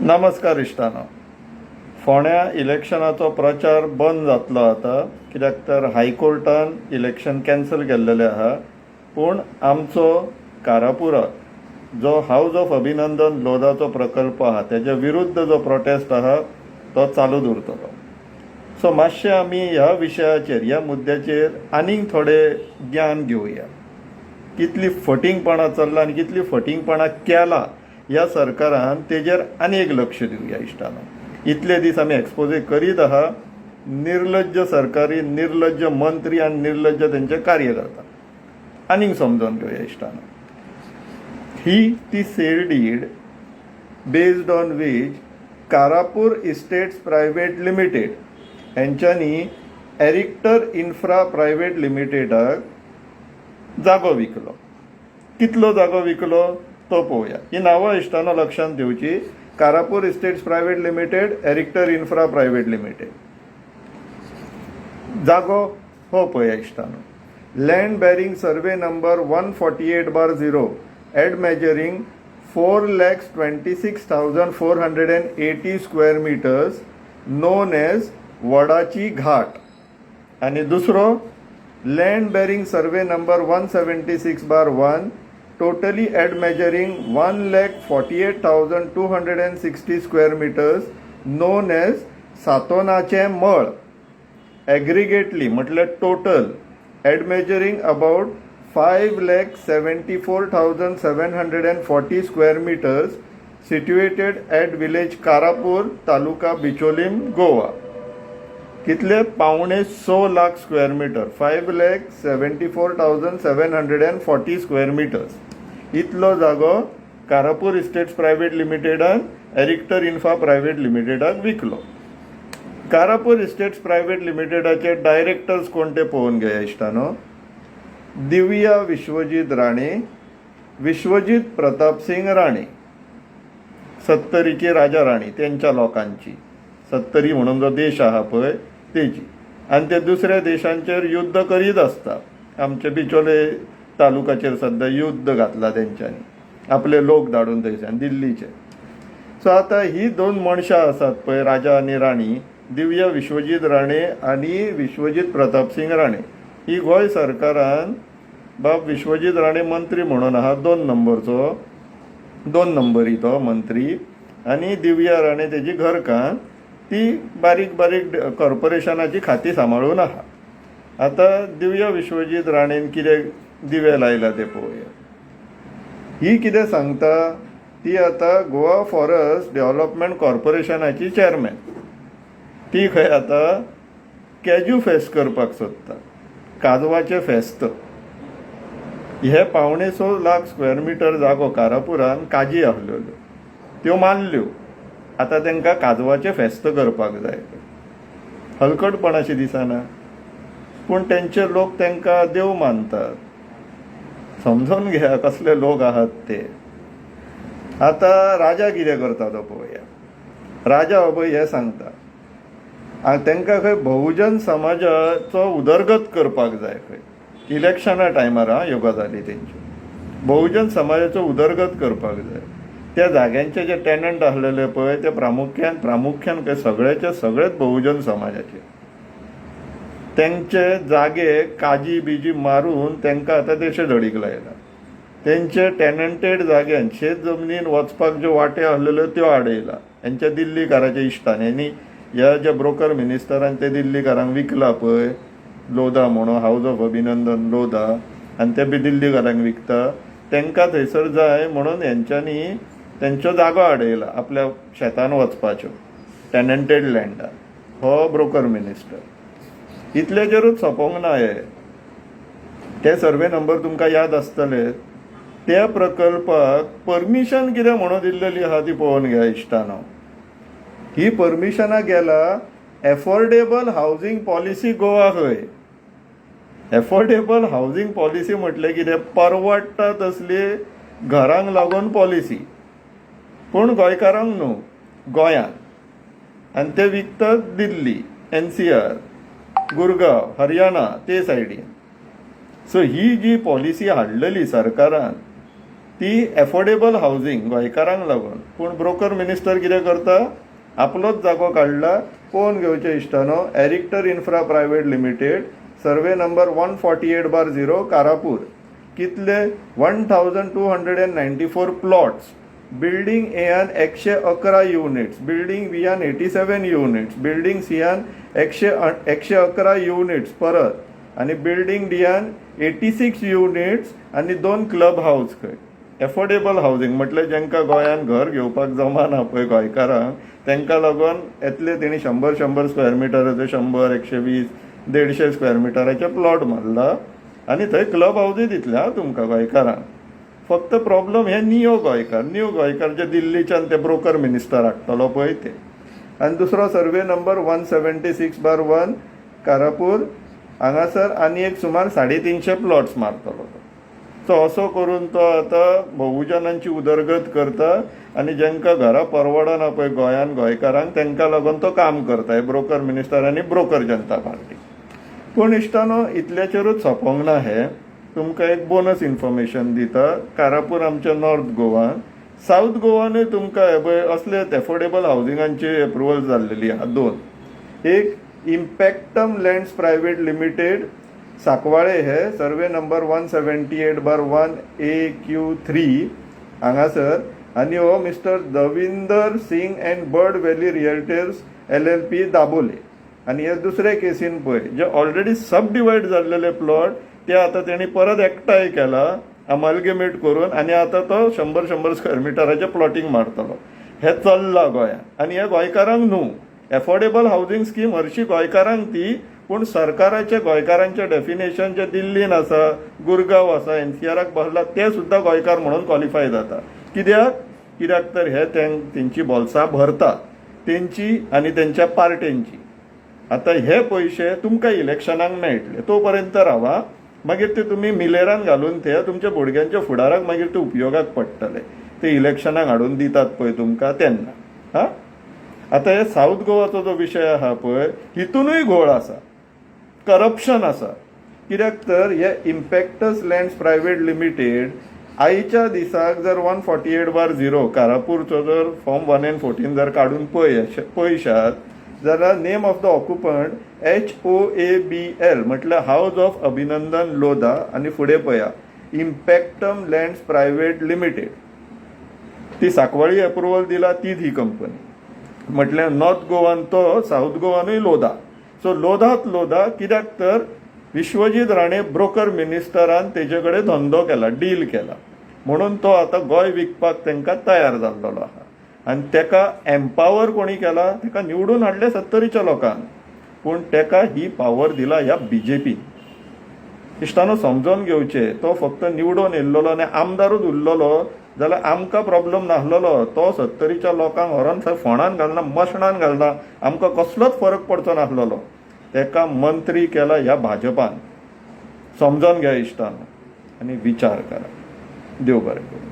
नमस्कार इश्टानो. फोण्या इलेक्शनाचो प्रचार बंद जातलो आता, कित्याक तर हायकोर्टान इलेक्शन कॅन्सल केल्लेलें आहा. पूण आमचो कारापुरा जो हाऊस ऑफ अभिनंदन लोधाचो प्रकल्प आहा तेजे विरुद्ध जो प्रोटेस्ट आहा तो चालूच उरतलो. सो मातशें आमी ह्या विशयाचेर, ह्या मुद्द्याचेर आनीक थोडें ज्ञान घेवया. कितली फटिंगपणां चल्लां आनी कितली फटिंगपणां केलां ह्या सरकारान तेजेर आनी एक लक्ष दिवया इश्टानो. इतले दीस आमी एक्सपोजे करीत आहा निर्लज्ज सरकारी, निर्लज्ज मंत्री आनी निर्लज्ज तेंचे कार्यकर्ता. आनीक समजून घेवया इश्टानो. ही ती सेल डीड बेस्ड ऑन वीच कारापूर इस्टेट्स प्रायवेट लिमिटेड हेंच्यांनी एरिक्टर इन्फ्रा प्रायवेट लिमिटेडाक जागो विकलो. कितलो जागो विकलो तो पळोवया. ही नांवां इश्टानो लक्षांत दिवची. Karapur Estates Private Limited, Erictor Infra Private Limited. जागो हो पळया इश्टानो. Land bearing survey number 148/0 admeasuring 4,26,480 square metres known as वडाची घाट. आणि दुसरो land bearing survey number 176/1 totally at measuring 1,48,260 square meters known as सातोनाचे मळ. एग्रिगेटली म्हटल्यार total at measuring about 5,74,740 square meters situated at village Karapur, taluka Bicholim, Goa. कितले? 6.25 lakh square metre. 5,74,740 square metres इतलो जागो कारापूर इस्टेट्स प्रायवेट लिमिटेडान एरिक्टर इन्फ्रा प्रायवेट लिमिटेडाक विकलो. Karapur Estates Private लिमिटेडाचे डायरेक्टर्स कोण ते पळोवन घेया इश्टानो. दिव्या विश्वजीत राणे, विश्वजीत प्रताप सिंग राणे, सत्तरीची राजा राणी त्यांच्या लोकांची. सत्तरी म्हणून जो देश आहा पळय तेजी. आनी ते दुसऱ्या देशांचेर युद्ध करीत आसता. आमचे बिचोले तालुकाचेर सद्या युद्ध घातला तेंच्यांनी, आपले लोक धाडून थंयच्यान दिल्लीचे. सो आतां ही दोन मनशां आसात पळय, राजा आनी राणी, दिव्या विश्वजीत राणे आनी विश्वजीत प्रताप सिंग राणे. ही गोंय सरकारान बाब विश्वजीत राणे मंत्री म्हणून आहा 2 नंबरी तो मंत्री. आनी दिव्या राणे तेजी घरकान्न ती बारीक बारीक कॉर्पोरेशनाची खाती सांबाळून आहा. आतां दिव्या विश्वजीत राणेन कितें दिवे लायला ते पळोवया. ही कितें सांगता ती आतां गोवा फॉरेस्ट डेव्हलपमेंट कॉर्पोरेशनाची चेअरमॅन. ती खंय आतां कॅज्यू फेस्त करपाक सोदता, काजवाचे फेस्त. हे 6.25 लाख स्क्वेअर मिटर जागो कारापुरान काजी आहल्यो त्यो मानल्यो. आतां तांकां काजवाचे फेस्त करपाक जाय. हलकटपणाशी दिसना, पूण तेंचे लोक तांकां देव मानतात. समजून घेया कसले लोक आहात ते. आतां राजा कितें करता तो पळोवया. राजा हो पळय हे सांगता तांकां खंय बहुजन समाजाचो उदरगत करपाक जाय. खंय इलेक्शना टायमार ह्यो गजाली तेंच्यो बहुजन समाजाचो उदरगत करपाक जाय. त्या जाग्यांचे जे टॅनंट आसलेले पळय ते प्रामुख्यान खंय सगळेच बहुजन समाजाचे. तेंचे जागे काजी बिजी मारून तांकां आतां देशे धडीक लायला. तेंचे टॅनंटेड जाग्यान शेत जमनीन वचपाक ज्यो वाटे आसलेल्यो त्यो आडयला हेंच्या दिल्लीकाराच्या इश्टान. आनी ह्या जे ब्रोकर मिनिस्टरान ते दिल्लीकारांक विकला पळय लोधा म्हणून, हाऊस ऑफ अभिनंदन लोधा, आनी ते बी दिल्लीकारांक विकता. तांकां थंयसर जाय म्हणून हेंच्यांनी तेंच्यो जागो आडयला आपल्या शेतान वचपाच्यो टॅनंटेड लँडार. हो ब्रोकर मिनिस्टर. इतलेचेरूच सोंपोंक ना हे. ते सर्वे नंबर तुमकां याद आसतले. त्या प्रकल्पाक परमिशन कितें म्हणून दिल्लेली आहा ती पळोवन घेया इश्टानो. ही परमिशनाक गेला एफोर्डेबल हावजींग पॉलिसी गोवा. खंय एफोर्डेबल हावजींग पॉलिसी म्हटलें कितें? परवडटा तसली घरांक लागून पॉलिसी, पूण गोंयकारांक न्हू, गोंयान. आनी ते विकतात दिल्ली, NCR, गुरगांव, हरियाणा ते सायडीन. सो ही जी पॉलिसी हाडलेली सरकारान ती एफोर्डेबल हावजींग गोंयकारांक लागून. पूण ब्रोकर मिनिस्टर कितें करता, आपलोच जागो काडला. पळोवन घेवचे इश्टानो, Erictor Infra Private Limited, survey number 148/0 Karapur. कितले 1294 प्लॉट्स. बिल्डींग एयान 111 युनिट्स, बिल्डींग बीयान 87 युनिट्स, बिल्डींग सीयान 111 युनिट्स परत, आनी बिल्डींग डीयान 86 युनिट्स आनी 2 क्लब हाऊस खंय. एफोर्डेबल हावजींग म्हटल्यार जांकां गोंयान घर घेवपाक जमना पळय गोंयकारांक, तांकां लागून येतले तेणी 100 स्क्वेअर मिटराचे 100, 120, 150 स्क्वेअर मिटराचे प्लॉट मारला. आनी थंय क्लब हाऊसय दितले तुमकां गोंयकारांक. फक्त प्रॉब्लम हे न्यू गोंयकार जे दिल्लीच्यान ते ब्रोकर मिनिस्टर हाडटलो पळय ते. आनी दुसरो सर्वे नंबर 176/1 कारापूर, हांगासर आनी एक सुमार 350 प्लॉट्स मारतलो. सो असो करून तो आतां बहुजनांची उदरगत करता. आनी जांकां घरां परवडना पळय गोंयान गोंयकारांक, तांकां लागून तो काम करता, हे ब्रोकर मिनिस्टर आनी ब्रोकर जनता पार्टी. पूण इश्टानो, इतल्याचेरूच सोंपोंक ना हे. तुमकां एक बोनस इन्फॉर्मेशन दिता. कारापूर आमच्या नॉर्थ गोवान, साऊथ गोवानूय तुमकां हे पळय असलेच एफोर्डेबल हावजिंगांची एप्रुवल जाल्लेली आहा 2. एक Impactum Lands Private Limited, Sancoale, हे सर्वे नंबर 178/1 AQ3 हांगासर. आनी हो mister Davinder Singh and Bird Valley Realtors LLP दाबोले. आनी हे दुसरे केसीन पळय जे ऑलरेडी सब डिवायड जाल्लेले प्लॉट, ते आतां तेणी परत एकठांय केला अमालगेमेट करून, आनी आतां तो 100 स्क्वेअर मिटराचे प्लॉटिंग मारतलो. हे चल्लां गोंयांत. आनी हे गोंयकारांक न्हू. एफोर्डेबल हावजींग स्कीम हरशी गोंयकारांक ती, पूण सरकाराचे गोंयकारांचे डेफिनेशन जे दिल्लीन आसा, गुरगांव आसा, NCRाक बसला, ते सुद्दां गोंयकार म्हणून क्वॉलिफाय जाता. कित्याक तर हे तेंची बोल्सां भरता, तेंची आनी तेंच्या पार्टेंची. आतां हे पयशे तुमकां इलेक्शनाक मेळटले, तो पर्यंत रावा. मागीर ते तुमी मिलेरान घालून ते तुमच्या भुरग्यांच्या फुडाराक मागीर ते उपयोगाक पडटले. ते इलेक्शनाक हाडून दितात पळय तुमकां तेन्ना. हां, आतां हे साऊथ गोवाचो जो विशय आहा पळय, हितूनय घोळ आसा, करप्शन आसा. कित्याक तर हे इम्पॅक्टस लँड्स प्रायवेट लिमिटेड आयच्या दिसाक जर 148/0 कारापूरचो जर फॉर्म 114 जर काडून पळयशात, जाल्यार नेम ऑफ द ऑक्युपंट HOABL म्हटल्यार हाऊस ऑफ अभिनंदन लोधा, आनी फुडें पळया इम्पॅक्टम लँड्स प्रायवेट लिमिटेड. ती साकवाळी एप्रुवल दिला तीच ही कंपनी. म्हटल्यार नॉर्थ गोवान तो, साऊथ गोवानूय लोधा. सो लोधा कित्याक तर विश्वजीत राणे ब्रोकर मिनिस्टरान तेजे कडेन धंदो केला, डील केला, म्हणून तो आतां गोंय विकपाक तांकां तयार जाल्लो आहा. आनी तेका एम्पावर कोणी केला, तेका निवडून हाडले 70च्या लोकांक, पूण तेका ही पावर दिला ह्या BJP. इश्टानो समजून घेवचे, तो फक्त निवडून येयल्लो आनी आमदारूच उरलेलो जाल्यार आमकां प्रॉब्लेम नासलेलो. तो 70च्या लोकांक व्हरोन थंय फोंडान घालना, मशणान घालना, आमकां कसलोच फरक पडचो नासलेलो. तेका मंत्री केला ह्या भाजपान. समजून घ्या इश्टानो आनी विचार करा. देव बरें करूं.